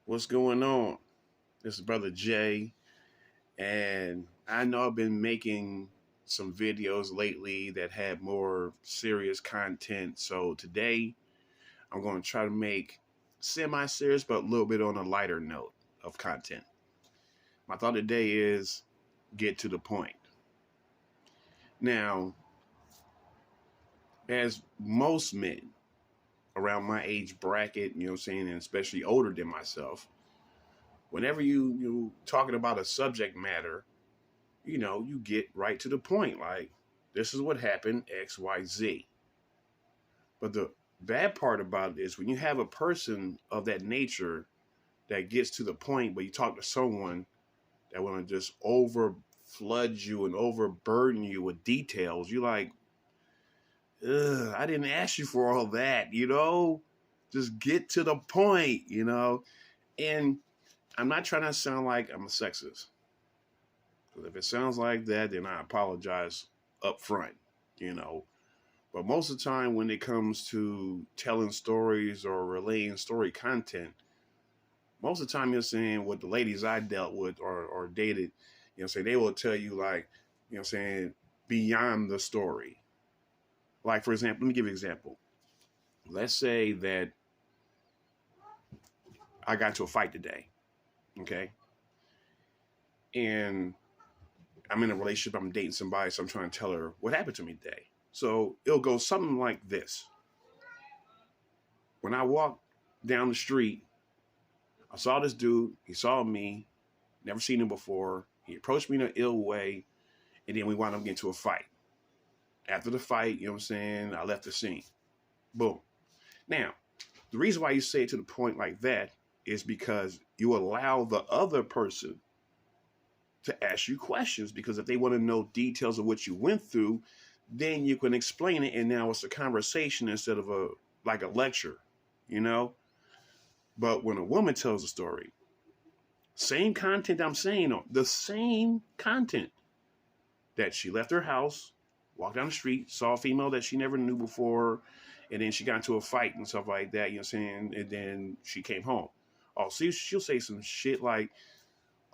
What's going on? This is Brother Jay, and I know I've been making some videos lately that had more serious content. So today I'm going to try to make semi serious, but a little bit on a lighter note of content. My thought today is get to the point. Now, as most men around my age bracket, you know what I'm saying, and especially older than myself, whenever you talking about a subject matter, you get right to the point. Like, this is what happened, XYZ. But the bad part about it is when you have a person of that nature that gets to the point, but you talk to someone that want to just over flood you and overburden you with details, you're like, ugh, I didn't ask you for all that. Just get to the point. And I'm not trying to sound like I'm a sexist. Because if it sounds like that, then I apologize up front. But most of the time, when it comes to telling stories or relaying story content, most of the time you're saying what the ladies I dealt with or dated, they will tell you, like, beyond the story. Like, for example, let me give you an example. Let's say that I got into a fight today, okay? And I'm in a relationship, I'm dating somebody, so I'm trying to tell her what happened to me today. So it'll go something like this. When I walked down the street, I saw this dude. He saw me, never seen him before. He approached me in an ill way, and then we wound up getting into a fight. After the fight, I left the scene. Boom. Now, the reason why you say it to the point like that is because you allow the other person to ask you questions, because if they want to know details of what you went through, then you can explain it, and now it's a conversation instead of a lecture, you know? But when a woman tells a story, same content I'm saying, the same content, that she left her house, walked down the street, saw a female that she never knew before, and then she got into a fight and stuff like that, and then she came home. Oh, see, she'll say some shit like,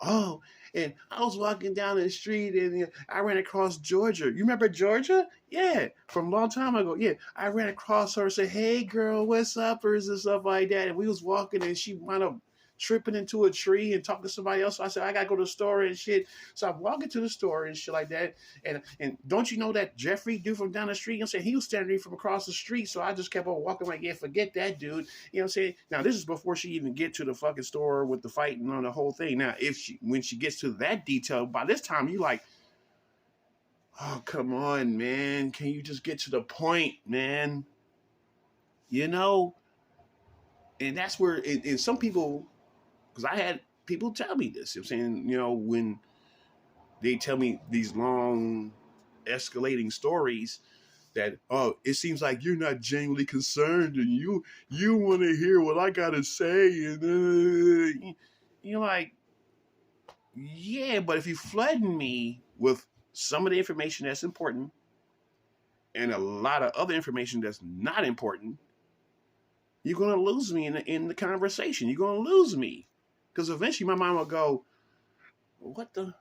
oh, and I was walking down the street and I ran across Georgia. You remember Georgia? Yeah, from a long time ago. Yeah, I ran across her and said, hey, girl, what's up? Or stuff like that. And we was walking and she wound up tripping into a tree and talking to somebody else. So I said, I got to go to the store and shit. So I'm walking to the store and shit like that. And don't you know that Jeffrey dude from down the street? He was standing from across the street. So I just kept on walking like, yeah, forget that dude. Now, this is before she even get to the fucking store with the fight and on the whole thing. Now, when she gets to that detail, by this time you like, oh, come on, man. Can you just get to the point, man? And that's where, and some people, because I had people tell me this, when they tell me these long escalating stories that, oh, it seems like you're not genuinely concerned and you want to hear what I gotta say, and you're like, yeah, but if you flooding me with some of the information that's important and a lot of other information that's not important, you're gonna lose me in the conversation. You're gonna lose me, because eventually my mind will go, what the,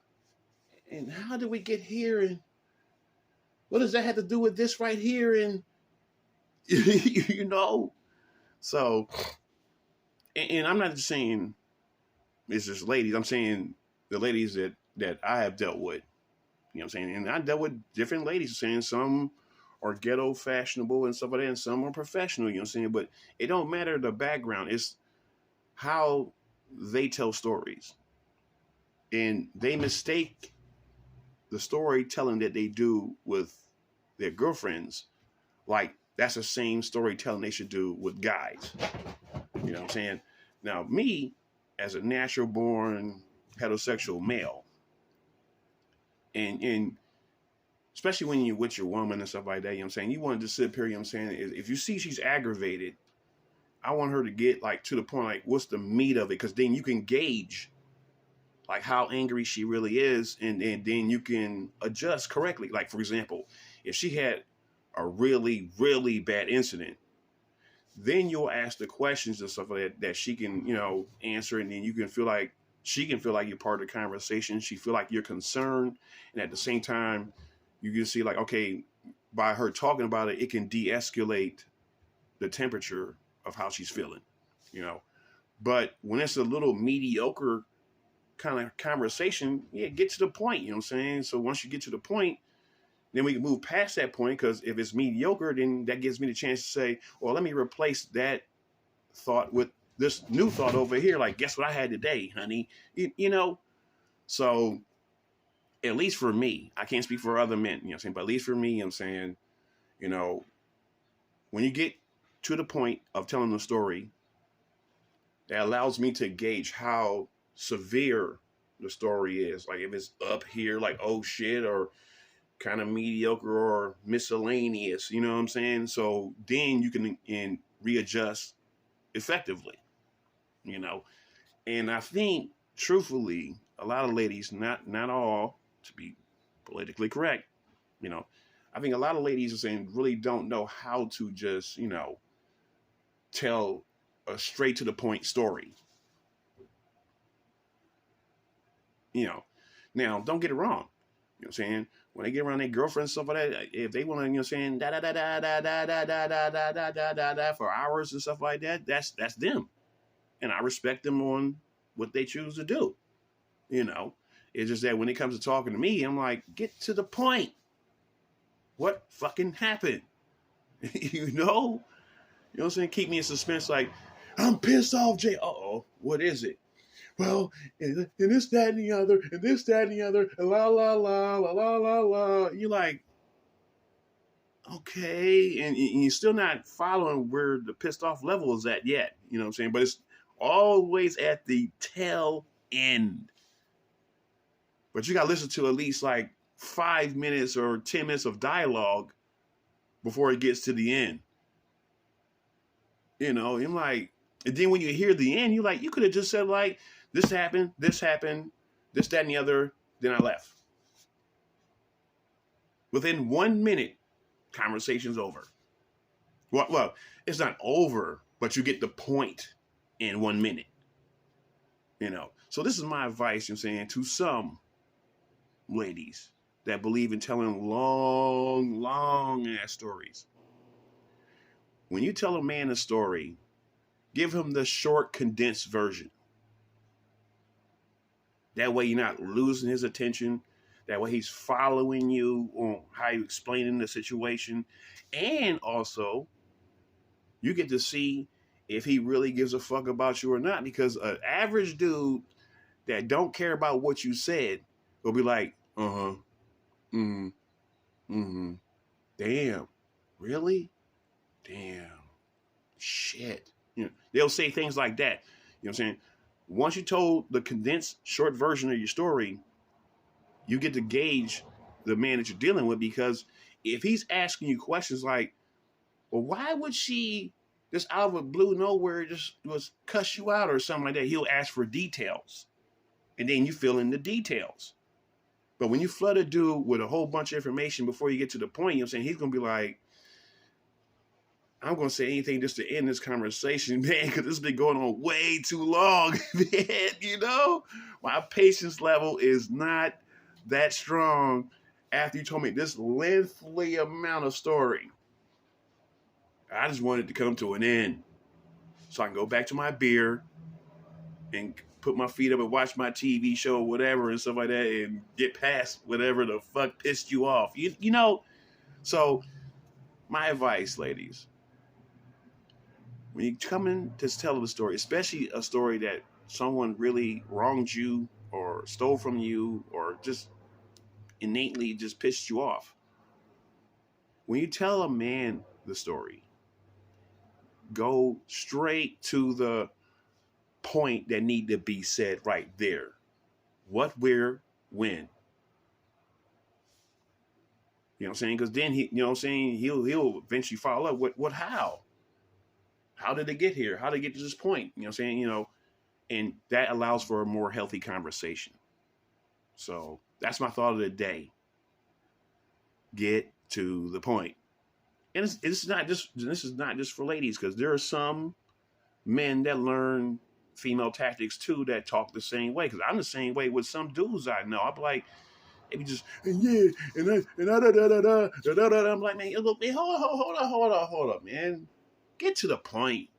and how did we get here, and what does that have to do with this right here, and you know. So, and I'm not just saying it's just ladies. I'm saying the ladies that I have dealt with. And I dealt with different ladies. Saying some are ghetto fashionable and stuff like that, and some are professional. But it don't matter the background. It's how they tell stories, and they mistake the storytelling that they do with their girlfriends, like that's the same storytelling they should do with guys. You know what I'm saying? Now, me, as a natural born heterosexual male, and especially when you're with your woman and stuff like that, you want to sit up here, if you see she's aggravated, I want her to get like to the point, like what's the meat of it? Because then you can gauge like how angry she really is, and then you can adjust correctly. Like, for example, if she had a really, really bad incident, then you'll ask the questions and stuff like that she can, answer, and then you can feel like she can feel like you're part of the conversation. She feel like you're concerned, and at the same time, you can see like, okay, by her talking about it, it can de-escalate the temperature of how she's feeling, But when it's a little mediocre kind of conversation, yeah, get to the point, you know what I'm saying? So once you get to the point, then we can move past that point, because if it's mediocre, then that gives me the chance to say, well, let me replace that thought with this new thought over here. Like, guess what I had today, honey? So at least for me, I can't speak for other men, you know what I'm saying? But at least for me, you know what I'm saying, when you get to the point of telling the story, that allows me to gauge how severe the story is. Like if it's up here, like, oh shit, or kind of mediocre or miscellaneous, you know what I'm saying? So then you can readjust effectively, And I think, truthfully, a lot of ladies, not all, to be politically correct, I think a lot of ladies are saying really don't know how to just, tell a straight to the point story. Now don't get it wrong. You know what I'm saying? When they get around their girlfriend and stuff like that, if they want to, saying da da da da da da da da da da da da da da for hours and stuff like that, that's them. And I respect them on what they choose to do. It's just that when it comes to talking to me, I'm like, get to the point. What fucking happened? You know what I'm saying? Keep me in suspense, like, I'm pissed off, Jay. Uh-oh, what is it? Well, and this, that, and the other, and this, that, and the other, and la, la, la, la, la, la, la. You're like, okay, and you're still not following where the pissed off level is at yet. You know what I'm saying? But it's always at the tail end. But you got to listen to at least like 5 minutes or 10 minutes of dialogue before it gets to the end. I'm like, and then when you hear the end, you're like, you could have just said like, this happened, this, that, and the other, then I left. Within 1 minute, conversation's over. Well, it's not over, but you get the point in 1 minute. So this is my advice, I'm saying, to some ladies that believe in telling long ass stories. When you tell a man a story, give him the short, condensed version. That way you're not losing his attention. That way he's following you on how you explaining the situation. And also, you get to see if he really gives a fuck about you or not. Because an average dude that don't care about what you said will be like, damn, really? Damn, shit. They'll say things like that. You know what I'm saying? Once you told the condensed short version of your story, you get to gauge the man that you're dealing with, because if he's asking you questions like, well, why would she just out of the blue nowhere just was cuss you out or something like that, he'll ask for details. And then you fill in the details. But when you flood a dude with a whole bunch of information before you get to the point, you know what I'm saying, he's going to be like, I'm going to say anything just to end this conversation, man, because this has been going on way too long, man, My patience level is not that strong after you told me this lengthy amount of story. I just wanted to come to an end so I can go back to my beer and put my feet up and watch my TV show or whatever and stuff like that and get past whatever the fuck pissed you off. So my advice, ladies, when you come in to tell a story, especially a story that someone really wronged you or stole from you or just innately just pissed you off, when you tell a man the story, go straight to the point that need to be said right there. What, where, when. You know what I'm saying? Because then he'll eventually follow up. What, how? How did it get here? How did it get to this point? You know what I'm saying? And that allows for a more healthy conversation. So that's my thought of the day. Get to the point. And it's not just, this is not just for ladies, because there are some men that learn female tactics too that talk the same way. Because I'm the same way with some dudes I know. I'm like, if you just, and yeah, and da da da da da da da. I'm like, man, look, man, hold up, man. Get to the point.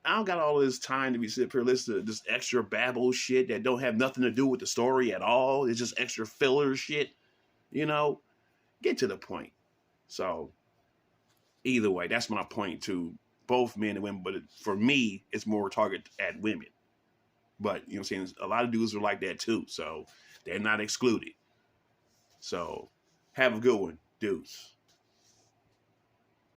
I don't got all this time to be sitting here listening to this extra babble shit that don't have nothing to do with the story at all. It's just extra filler shit. You know, get to the point. So either way, that's my point to both men and women. But for me, it's more targeted at women. But you know what I'm saying? A lot of dudes are like that too. So they're not excluded. So have a good one, dudes.